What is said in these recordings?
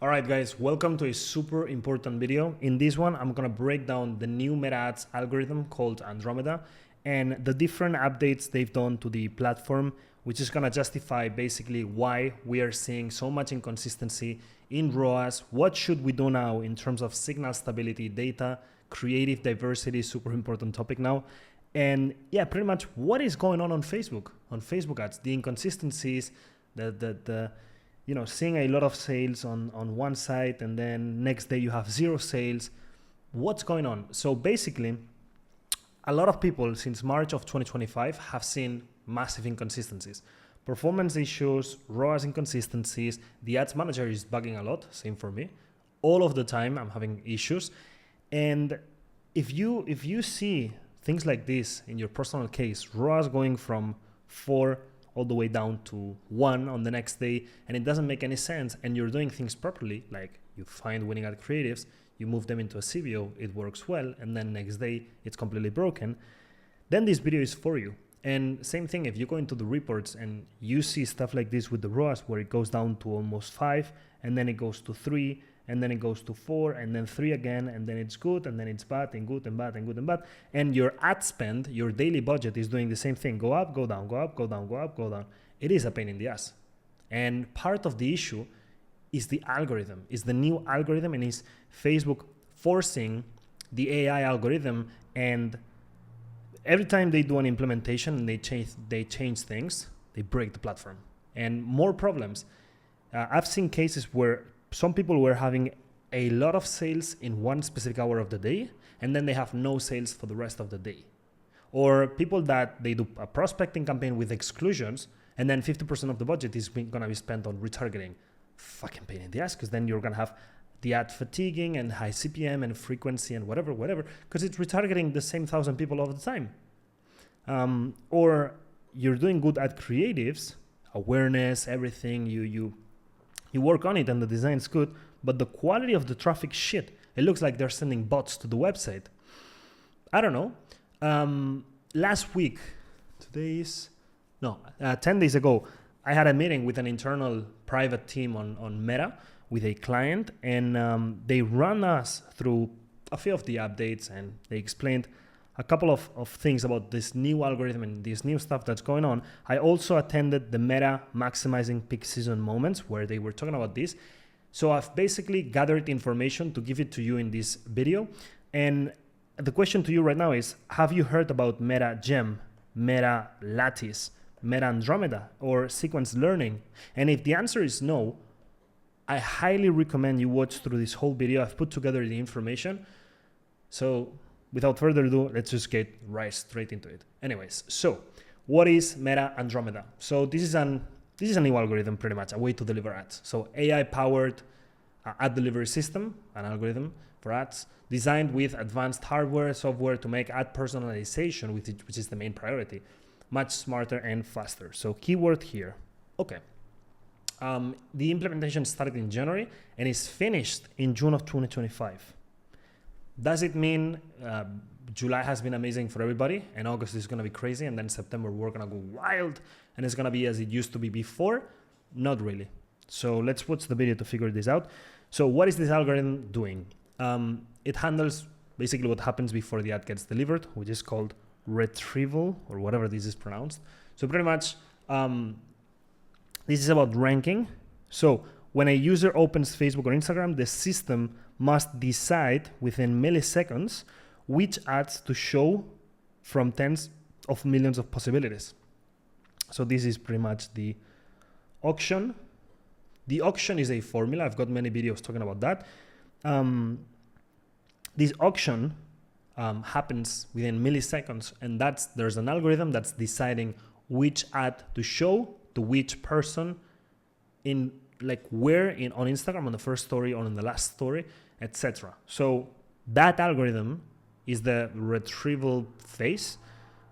Alright guys, welcome to a super important video. In this one, I'm gonna break down the new Meta Ads algorithm called Andromeda and the different updates they've done to the platform, which is gonna justify basically why we are seeing so much inconsistency in ROAS. What should we do now in terms of signal stability, data, creative diversity, super important topic now. And yeah, pretty much what is going on Facebook ads, the inconsistencies, seeing a lot of sales on one site and then next day you have zero sales. What's going on? So basically, a lot of people since March of 2025 have seen massive inconsistencies. Performance issues, ROAS inconsistencies, the ads manager is bugging a lot, same for me. All of the time I'm having issues. And if you see things like this in your personal case, ROAS going from 4 all the way down to 1 on the next day, and it doesn't make any sense, and you're doing things properly, like you find winning ad creatives, you move them into a CBO, it works well, and then next day it's completely broken, then this video is for you. And same thing, if you go into the reports and you see stuff like this with the ROAS, where it goes down to almost 5, and then it goes to 3, and then it goes to 4, and then 3 again, and then it's good, and then it's bad, and good, and bad, and good, and bad. And your ad spend, your daily budget is doing the same thing. Go up, go down, go up, go down, go up, go down. It is a pain in the ass. And part of the issue is the algorithm, is the new algorithm, and is Facebook forcing the AI algorithm. And every time they do an implementation and they change things, they break the platform. And more problems. I've seen cases where some people were having a lot of sales in one specific hour of the day, and then they have no sales for the rest of the day. Or people that they do a prospecting campaign with exclusions, and then 50% of the budget is going to be spent on retargeting. Fucking pain in the ass, because then you're going to have the ad fatiguing and high CPM and frequency and whatever, because it's retargeting the same 1,000 people all the time. Or you're doing good ad creatives, awareness, everything, you work on it and the design's good, but the quality of the traffic shit. It looks like they're sending bots to the website. I don't know. Last week, 10 days ago, I had a meeting with an internal private team on Meta with a client, and they ran us through a few of the updates, and they explained a couple of things about this new algorithm and this new stuff that's going on. I also attended the Meta Maximizing Peak Season Moments where they were talking about this. So I've basically gathered information to give it to you in this video. And the question to you right now is, have you heard about Meta Gem, Meta Lattice, Meta Andromeda, or sequence learning? And if the answer is no, I highly recommend you watch through this whole video. I've put together the information. So without further ado, let's just get right straight into it. Anyways, so what is Meta Andromeda? So this is a new algorithm, pretty much, a way to deliver ads. So AI-powered ad delivery system, an algorithm for ads, designed with advanced hardware, software to make ad personalization, which is the main priority, much smarter and faster. So keyword here. Okay. The implementation started in January and is finished in June of 2025. Does it mean July has been amazing for everybody and August is going to be crazy and then September we're going to go wild and it's going to be as it used to be before? Not really. So let's watch the video to figure this out. So what is this algorithm doing? It handles basically what happens before the ad gets delivered, which is called retrieval or whatever this is pronounced. So pretty much this is about ranking. So when a user opens Facebook or Instagram, the system must decide within milliseconds which ads to show from tens of millions of possibilities. So this is pretty much the auction. The auction is a formula. I've got many videos talking about that. This auction happens within milliseconds, and there's an algorithm that's deciding which ad to show to which person in where on Instagram, on the first story or on the last story, etc. So that algorithm is the retrieval phase,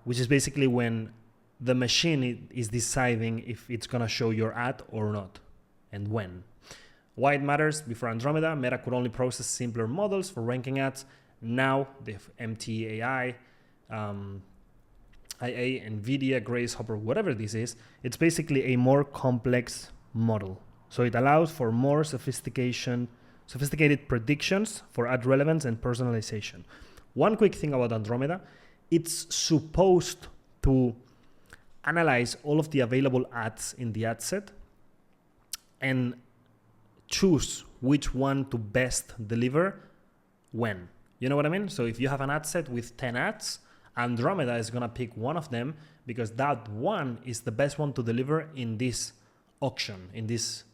which is basically when the machine is deciding if it's gonna show your ad or not, and when. Why it matters? Before Andromeda, Meta could only process simpler models for ranking ads. Now they have MTAI, IA, NVIDIA, Grace Hopper, whatever this is. It's basically a more complex model. So it allows for more sophisticated predictions for ad relevance and personalization. One quick thing about Andromeda, it's supposed to analyze all of the available ads in the ad set and choose which one to best deliver when. You know what I mean? So if you have an ad set with 10 ads, Andromeda is going to pick one of them because that one is the best one to deliver in this auction, in this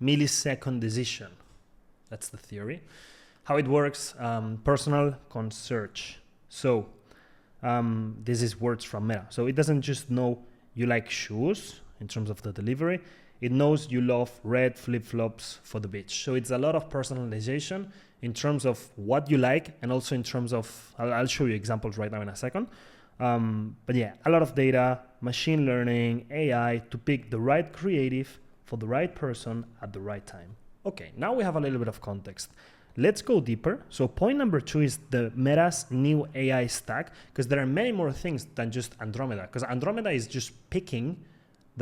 millisecond decision. That's the theory. How it works, personal concierge. So this is words from Meta. So it doesn't just know you like shoes in terms of the delivery. It knows you love red flip-flops for the beach. So it's a lot of personalization in terms of what you like and also in terms of, I'll show you examples right now in a second. But yeah, a lot of data, machine learning, AI to pick the right creative for the right person at the right time. Okay, now we have a little bit of context. Let's go deeper. So point number 2 is the Meta's new AI stack, because there are many more things than just Andromeda, because Andromeda is just picking,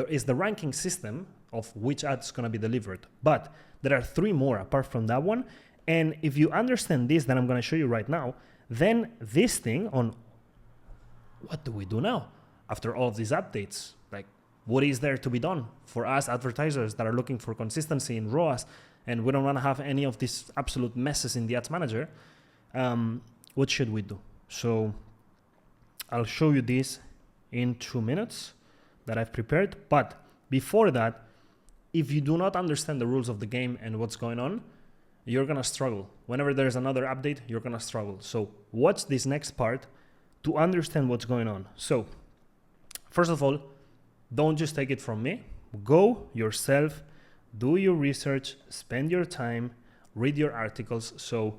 is the ranking system of which ads going to be delivered. But there are 3 more apart from that one. And if you understand this that I'm going to show you right now, then this thing on what do we do now after all of these updates? Like, what is there to be done for us advertisers that are looking for consistency in ROAS and we don't want to have any of these absolute messes in the ads manager? What should we do? So I'll show you this in 2 minutes that I've prepared. But before that, if you do not understand the rules of the game and what's going on, you're going to struggle. Whenever there's another update, you're going to struggle. So watch this next part to understand what's going on. So first of all, don't just take it from me. Go yourself, do your research, spend your time, read your articles. So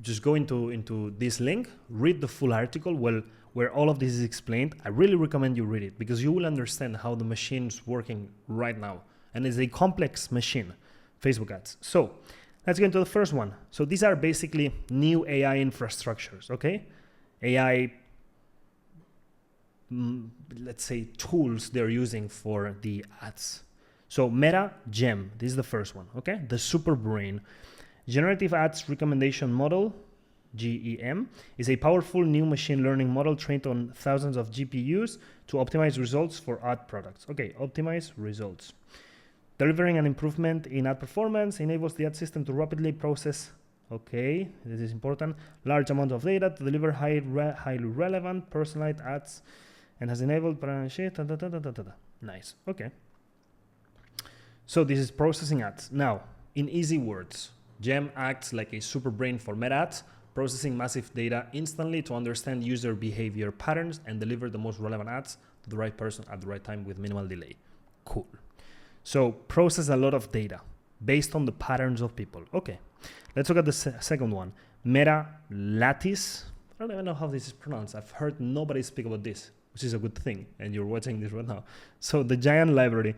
just go into this link, read the full article where all of this is explained. I really recommend you read it because you will understand how the machine's working right now. And it's a complex machine, Facebook ads. So let's get into the first one. So these are basically new AI infrastructures, okay? AI, let's say, tools they're using for the ads. So Meta Gem, this is the first one, okay? The super brain. Generative Ads Recommendation Model, GEM, is a powerful new machine learning model trained on thousands of GPUs to optimize results for ad products. Okay, optimize results. Delivering an improvement in ad performance enables the ad system to rapidly process, okay, this is important, large amount of data to deliver highly relevant, personalized ads, and has enabled nice, okay. So this is processing ads. Now, in easy words, GEM acts like a super brain for Meta ads, processing massive data instantly to understand user behavior patterns and deliver the most relevant ads to the right person at the right time with minimal delay. Cool. So process a lot of data based on the patterns of people. Okay, let's look at the second one. Meta Lattice. I don't even know how this is pronounced. I've heard nobody speak about this, which is a good thing. And you're watching this right now. So the giant library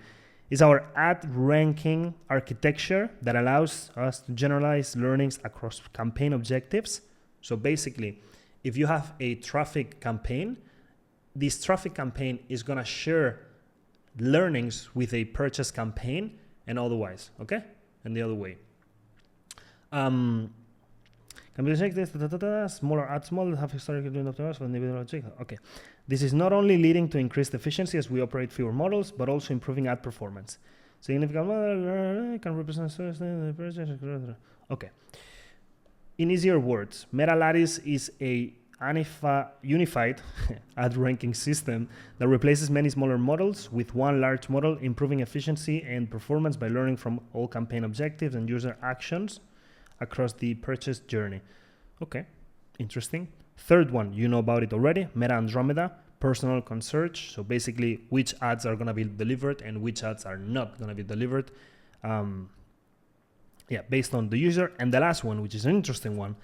is our ad ranking architecture that allows us to generalize learnings across campaign objectives. So basically, if you have a traffic campaign, this traffic campaign is going to share learnings with a purchase campaign and otherwise, okay? And the other way. Can we check this? Smaller ads models have historically been optimized for individual objectives. Okay. This is not only leading to increased efficiency as we operate fewer models, but also improving ad performance. Significant model can represent the purchase. Okay. In easier words, Meta Lattice is a unified ad ranking system that replaces many smaller models with one large model, improving efficiency and performance by learning from all campaign objectives and user actions across the purchase journey. Okay, interesting. Third one, you know about it already, Meta Andromeda, personal concierge. So basically which ads are going to be delivered and which ads are not going to be delivered. Based on the user. And the last one, which is an interesting one,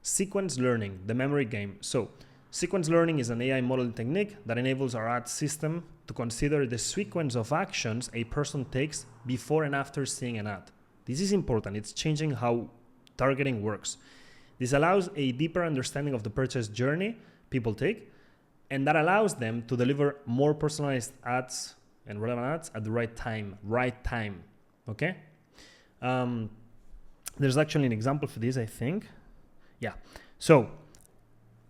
sequence learning, the memory game. So sequence learning is an AI modeling technique that enables our ad system to consider the sequence of actions a person takes before and after seeing an ad. This is important. It's changing how targeting works. This allows a deeper understanding of the purchase journey people take, and that allows them to deliver more personalized ads and relevant ads at the right time. okay? There's actually an example for this, I think. Yeah, so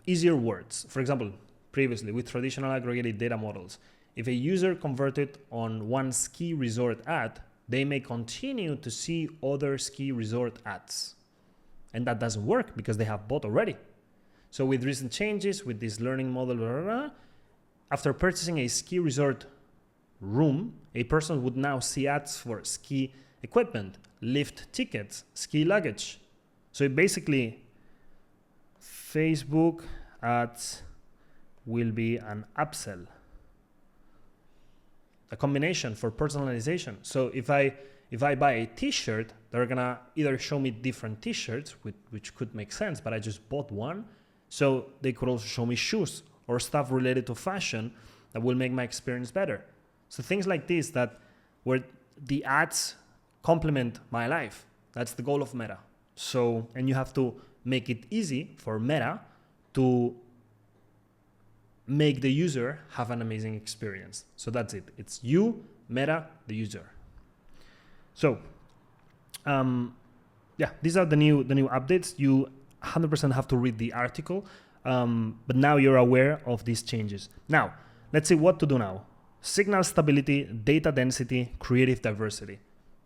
easier words. For example, previously with traditional aggregated data models, if a user converted on one ski resort ad, they may continue to see other ski resort ads. And that doesn't work because they have bought already. So with recent changes, with this learning model, blah, blah, blah, after purchasing a ski resort room, a person would now see ads for ski equipment, lift tickets, ski luggage. So basically, Facebook ads will be an upsell, a combination for personalization. So if I buy a t-shirt, they're gonna either show me different t-shirts, which could make sense, but I just bought one. So they could also show me shoes or stuff related to fashion that will make my experience better. So things like this, that where the ads complement my life. That's the goal of Meta. So, and you have to make it easy for Meta to make the user have an amazing experience. So that's it. It's you, Meta, the user. So, yeah, these are the new updates. You 100% have to read the article, but now you're aware of these changes. Now, let's see what to do now. Signal stability, data density, creative diversity.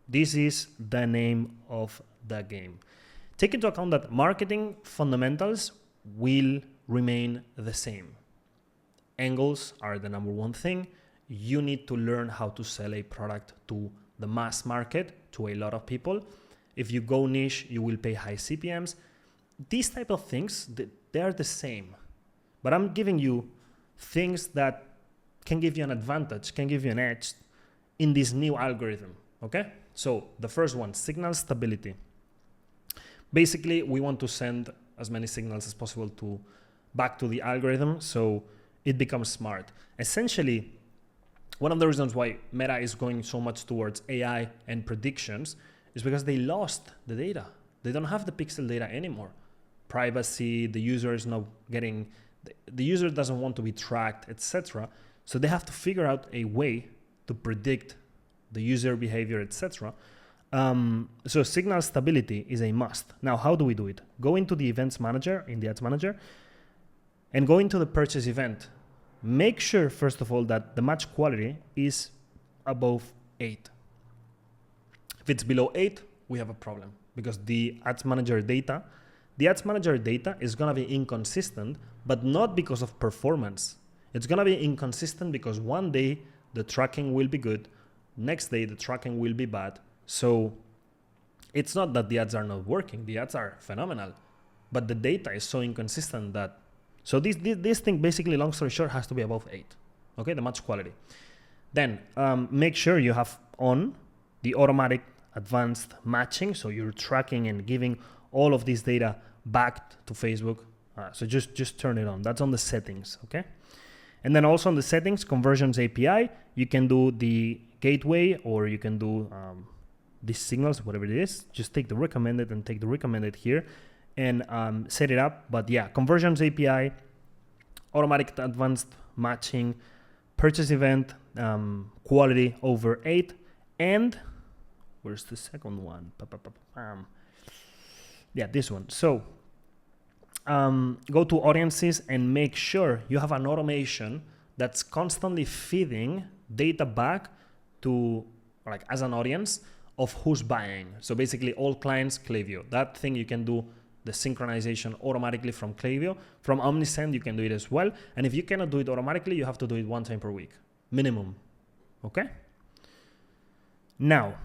This is the name of the game. Take into account that marketing fundamentals will remain the same. Angles are the number one thing. You need to learn how to sell a product to the mass market, to a lot of people. If you go niche, you will pay high CPMs. These type of things, they are the same. But I'm giving you things that can give you an advantage, can give you an edge in this new algorithm, okay? So the first one, signal stability. Basically, we want to send as many signals as possible back to the algorithm so it becomes smart. Essentially, one of the reasons why Meta is going so much towards AI and predictions is because they lost the data. They don't have the pixel data anymore. Privacy, the user is not getting, the user doesn't want to be tracked, etc. So they have to figure out a way to predict the user behavior, etc. So signal stability is a must. Now, how do we do it? Go into the events manager, in the ads manager, and go into the purchase event. Make sure, first of all, that the match quality is above 8. If it's below 8, we have a problem because the ads manager data is going to be inconsistent, but not because of performance. It's going to be inconsistent because one day the tracking will be good, next day the tracking will be bad. So it's not that the ads are not working, the ads are phenomenal, but the data is so inconsistent that, so this thing basically, long story short, has to be above 8, okay, the match quality. Then make sure you have on the automatic advanced matching, so you're tracking and giving all of this data back to Facebook. So just turn it on. That's on the settings, okay? And then also on the settings, conversions API, you can do the gateway, or you can do these signals, whatever it is. Just take the recommended and take the recommended here and set it up. But yeah, conversions API, automatic advanced matching, purchase event, quality over 8, and where's the second one? Yeah, this one. So go to audiences and make sure you have an automation that's constantly feeding data back to, like, as an audience of who's buying. So basically all clients, Klaviyo. That thing you can do the synchronization automatically from Klaviyo. From Omnisend, you can do it as well. And if you cannot do it automatically, you have to do it 1 time per week, minimum, okay? Now,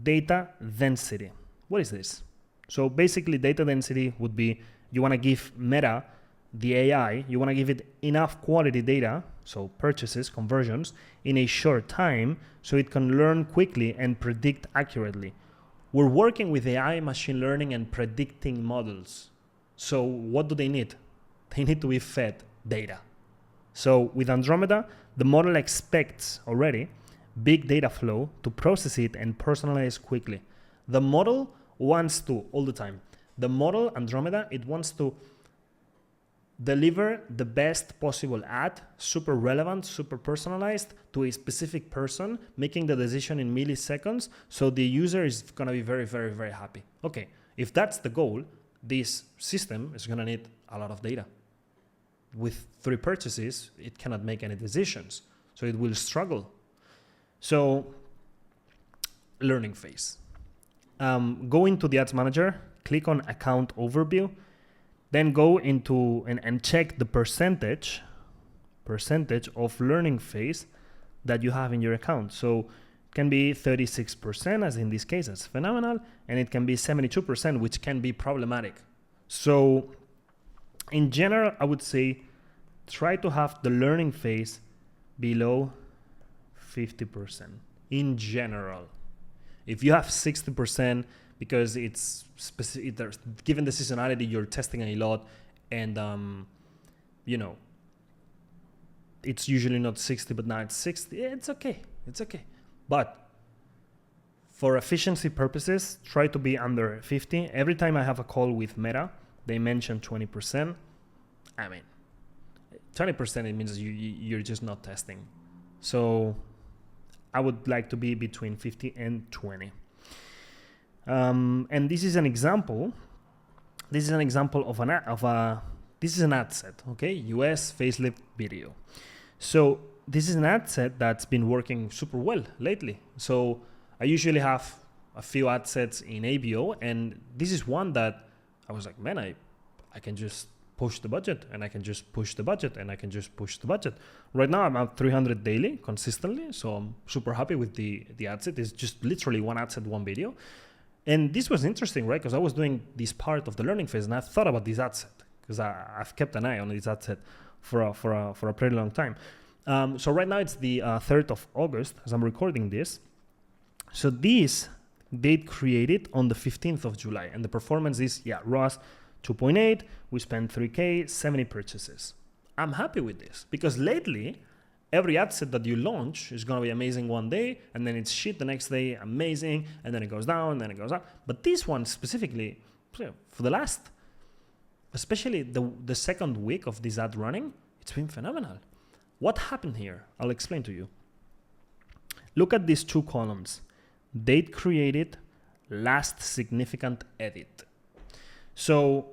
data density. What is this? So basically data density would be, you want to give Meta, the AI, you want to give it enough quality data, so purchases, conversions, in a short time so it can learn quickly and predict accurately. We're working with AI, machine learning, and predicting models. So what do they need? They need to be fed data. So with Andromeda, the model expects already big data flow to process it and personalize quickly. The model wants to, all the time, the model Andromeda, it wants to Deliver the best possible ad, super relevant, super personalized to a specific person, making the decision in milliseconds, so the user is going to be very, very, very happy. Okay, if that's the goal, this system is going to need a lot of data. With 3 purchases, it cannot make any decisions, so it will struggle. So, learning phase. Go into the Ads Manager, click on Account Overview, then go into and check the percentage of learning phase that you have in your account. So it can be 36%, as in this case, that's phenomenal, and it can be 72%, which can be problematic. So in general, I would say try to have the learning phase below 50% in general. If you have 60%, because it's specific, given the seasonality, you're testing a lot, and you know, it's usually not 60, but now it's 60. It's okay. It's okay. But for efficiency purposes, try to be under 50. Every time I have a call with Meta, they mention 20%. I mean, 20%, it means you're just not testing. So I would like to be between 50 and 20. And this is an example. This is an example this is an ad set, okay? US facelift video. So this is an ad set that's been working super well lately. So I usually have a few ad sets in ABO, and this is one that I was like, man, I can just push the budget, and I can just push the budget, and I can just push the budget. Right now I'm at 300 daily consistently, so I'm super happy with the ad set. It's just literally one ad set, one video. And this was interesting, right? Because I was doing this part of the learning phase, and I thought about this ad set because I've kept an eye on this ad set for a pretty long time. So right now it's the 3rd of August as I'm recording this. So this date created on the 15th of July, and the performance is ROAS 2.8. We spent 3K, 70 purchases. I'm happy with this because lately, every ad set that you launch is going to be amazing one day, and then it's shit the next day, amazing, and then it goes down, and then it goes up. But this one specifically, for the last, especially the second week of this ad running, it's been phenomenal. What happened here? I'll explain to you. Look at these 2 columns. Date created, last significant edit. So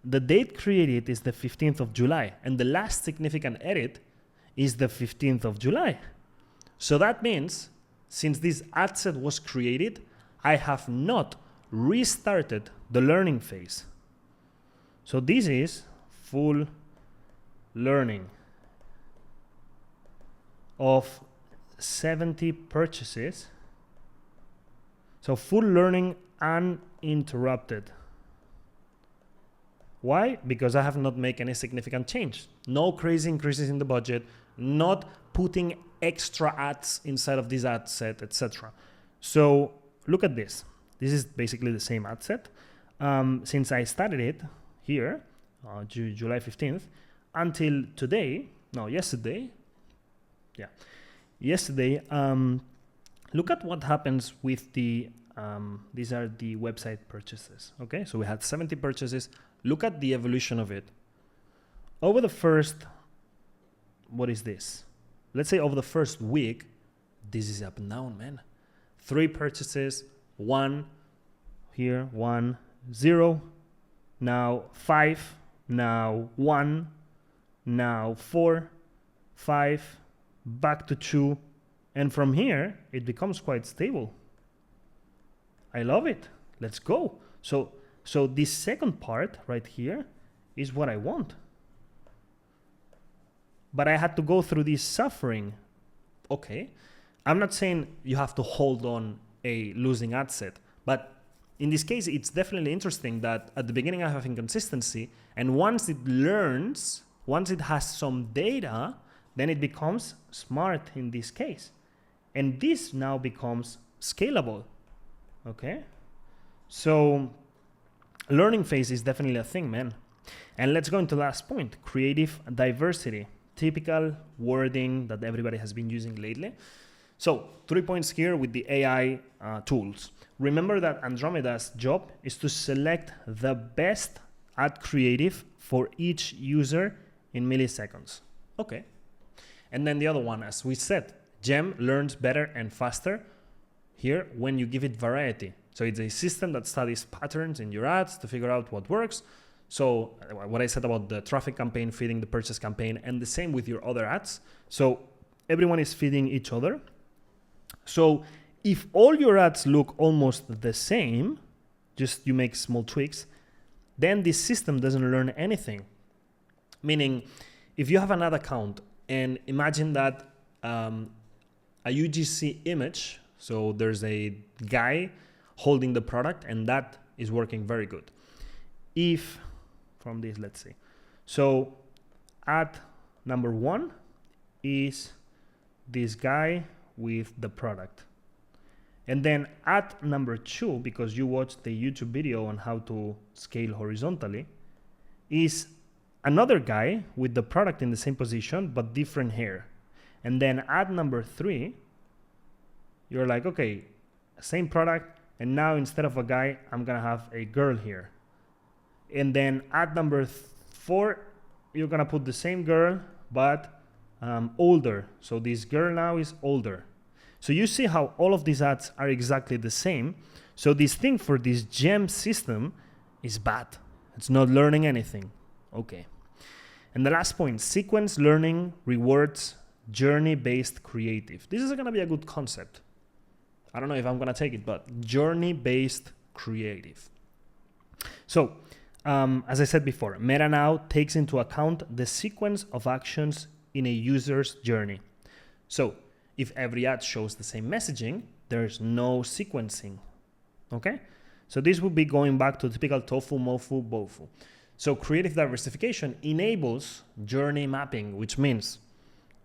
the date created is the 15th of July, and the last significant edit is the 15th of July. So that means, since this ad set was created, I have not restarted the learning phase. So this is full learning of 70 purchases. So full learning uninterrupted. Why? Because I have not made any significant change. No crazy increases in the budget, not putting extra ads inside of this ad set, etc. So look at this. This is basically the same ad set. Since I started it here, July 15th, until today, yesterday, look at what happens with the, these are the website purchases, okay? So we had 70 purchases. Look at the evolution of it. Over the first, what is this? Let's say over the first week, this is up and down, man. 3 purchases, 1, here, 1, 0, now 5, now 1, now 4, 5, back to 2, and from here, it becomes quite stable. I love it. Let's go. So this second part right here is what I want. But I had to go through this suffering. Okay. I'm not saying you have to hold on a losing ad set, but in this case, it's definitely interesting that at the beginning I have inconsistency, and once it learns, once it has some data, then it becomes smart in this case. And this now becomes scalable. Okay. So learning phase is definitely a thing, man. And let's go into the last point, creative diversity. Typical wording that everybody has been using lately. So 3 points here with the AI tools. Remember that Andromeda's job is to select the best add creative for each user in milliseconds. Okay. And then the other one, as we said, Gem learns better and faster here when you give it variety. So it's a system that studies patterns in your ads to figure out what works. So what I said about the traffic campaign feeding the purchase campaign, and the same with your other ads. So everyone is feeding each other. So if all your ads look almost the same, just you make small tweaks, then this system doesn't learn anything. Meaning, if you have an ad account and imagine that a UGC image, so there's a guy holding the product and that is working very good. If from this, let's see. So ad number 1 is this guy with the product. And then ad number 2, because you watched the YouTube video on how to scale horizontally, is another guy with the product in the same position but different hair. And then ad number 3, you're like, okay, same product, and now instead of a guy, I'm gonna have a girl here. And then ad number 4, you're gonna put the same girl but older. So this girl now is older. So you see how all of these ads are exactly the same. So this thing for this gem system is bad. It's not learning anything. Okay. And the last point, sequence learning rewards journey-based creative. This is gonna be a good concept. I don't know if I'm gonna take it, but journey-based creative. So, as I said before, Meta now takes into account the sequence of actions in a user's journey. So, if every ad shows the same messaging, there's no sequencing, okay? So this would be going back to typical tofu, mofu, bofu. So creative diversification enables journey mapping, which means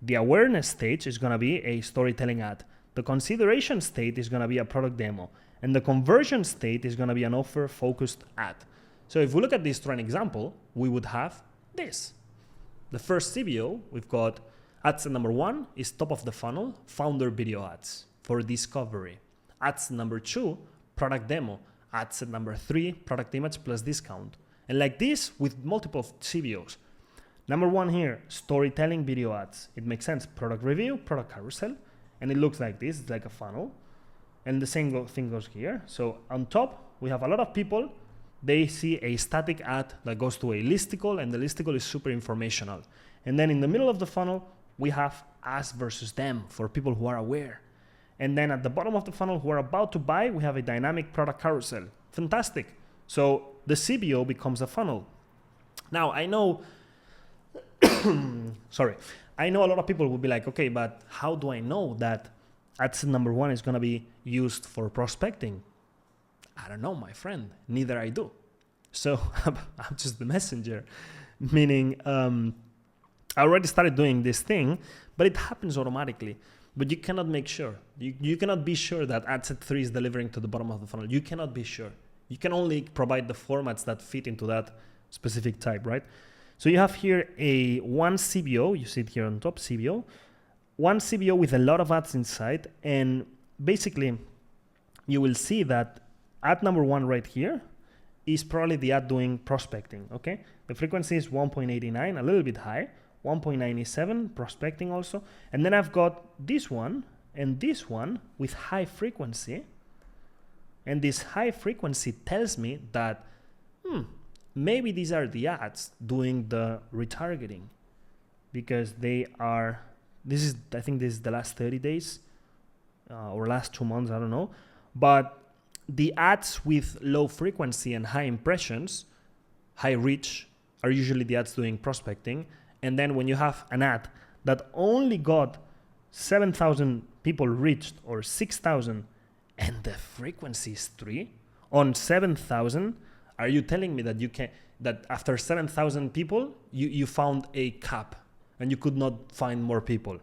the awareness stage is gonna be a storytelling ad. The consideration state is gonna be a product demo. And the conversion state is gonna be an offer-focused ad. So if we look at this through an example, we would have this. The first CBO, we've got ad set number 1 is top of the funnel, founder video ads for discovery. Ad set number 2, product demo. Ad set number 3, product image plus discount. And like this with multiple CBOs. Number 1 here, storytelling video ads. It makes sense. Product review, product carousel. And it looks like this, it's like a funnel. And the same thing goes here. So on top, we have a lot of people. They see a static ad that goes to a listicle, and the listicle is super informational. And then in the middle of the funnel, we have us versus them for people who are aware. And then at the bottom of the funnel who are about to buy, we have a dynamic product carousel. Fantastic. So the CBO becomes a funnel. Now I know, I know a lot of people will be like, okay, but how do I know that ad set number 1 is gonna be used for prospecting? I don't know, my friend, neither I do. So I'm just the messenger, meaning I already started doing this thing, but it happens automatically. But you cannot make sure. You cannot be sure that ad set 3 is delivering to the bottom of the funnel. You cannot be sure. You can only provide the formats that fit into that specific type, right? So you have here a one CBO, you see it here on top, CBO. One CBO with a lot of ads inside, and basically you will see that ad number 1 right here is probably the ad doing prospecting, okay? The frequency is 1.89, a little bit high, 1.97 prospecting also. And then I've got this one and this one with high frequency. And this high frequency tells me that, maybe these are the ads doing the retargeting, because they are, I think this is the last 30 days or last 2 months, I don't know. But the ads with low frequency and high impressions, high reach, are usually the ads doing prospecting. And then when you have an ad that only got 7,000 people reached or 6,000 and the frequency is 3 on 7,000, are you telling me that that after 7,000 people, you found a cap and you could not find more people?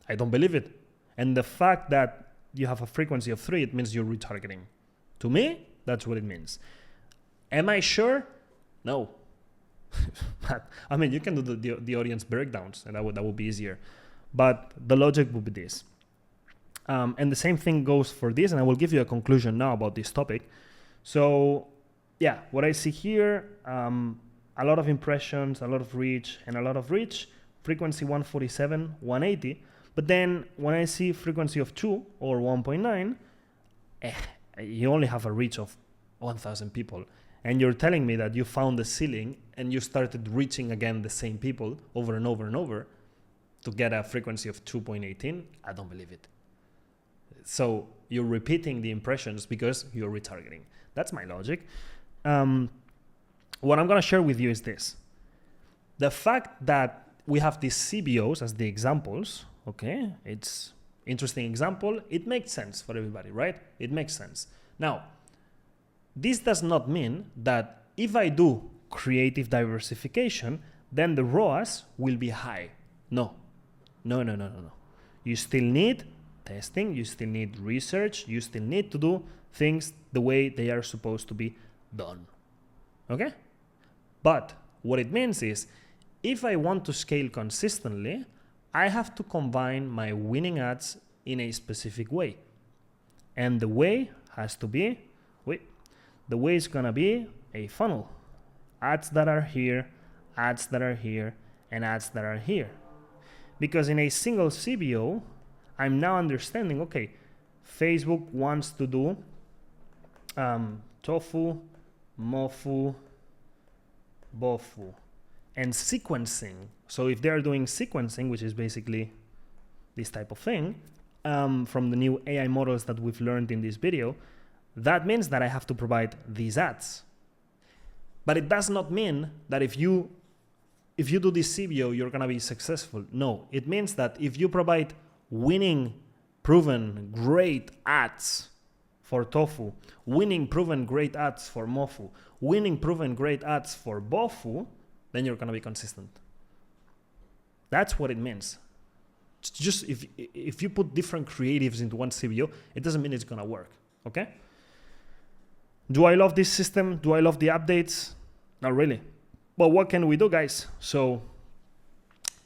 I don't believe it. And the fact that you have a frequency of 3, it means you're retargeting. To me, that's what it means. Am I sure? No. I mean, you can do the audience breakdowns, and that would be easier. But the logic would be this. And the same thing goes for this, and I will give you a conclusion now about this topic. So, yeah, what I see here, a lot of impressions, a lot of reach, and a lot of reach, frequency 147, 180. But then when I see frequency of 2 or 1.9, you only have a reach of 1,000 people. And you're telling me that you found the ceiling and you started reaching again the same people over and over and over to get a frequency of 2.18. I don't believe it. So you're repeating the impressions because you're retargeting. That's my logic. What I'm going to share with you is this. The fact that we have these CBOs as the examples, okay, it's interesting example. It makes sense for everybody, right? It makes sense. Now, this does not mean that if I do creative diversification, then the ROAS will be high. No. You still need testing, you still need research, you still need to do things the way they are supposed to be done. Okay? But what it means is, if I want to scale consistently, I have to combine my winning ads in a specific way. And the way has to be, the way is gonna be a funnel. Ads that are here, ads that are here, and ads that are here. Because in a single CBO, I'm now understanding, okay, Facebook wants to do tofu, mofu, bofu, and sequencing. So if they're doing sequencing, which is basically this type of thing, from the new AI models that we've learned in this video, that means that I have to provide these ads. But it does not mean that if you do this CBO, you're gonna be successful. No, it means that if you provide winning, proven, great ads for tofu, winning, proven, great ads for mofu, winning, proven, great ads for bofu, then you're gonna be consistent. That's what it means. It's just if you put different creatives into one CBO, it doesn't mean it's gonna work, okay? Do I love this system? Do I love the updates? Not really. But what can we do, guys? So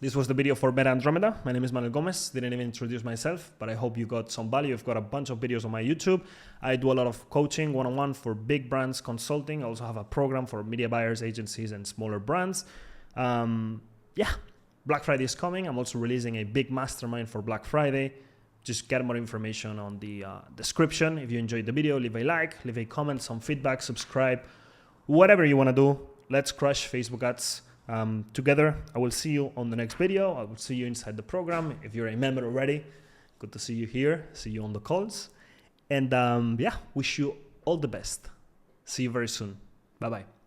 this was the video for Meta Andromeda. My name is Manuel Gomez. Didn't even introduce myself, but I hope you got some value. I've got a bunch of videos on my YouTube. I do a lot of coaching one-on-one for big brands, consulting. I also have a program for media buyers, agencies, and smaller brands. Yeah, Black Friday is coming. I'm also releasing a big mastermind for Black Friday. Just get more information on the description. If you enjoyed the video, leave a like, leave a comment, some feedback, subscribe, whatever you want to do. Let's crush Facebook ads together. I will see you on the next video. I will see you inside the program. If you're a member already, good to see you here. See you on the calls. And yeah, wish you all the best. See you very soon. Bye-bye.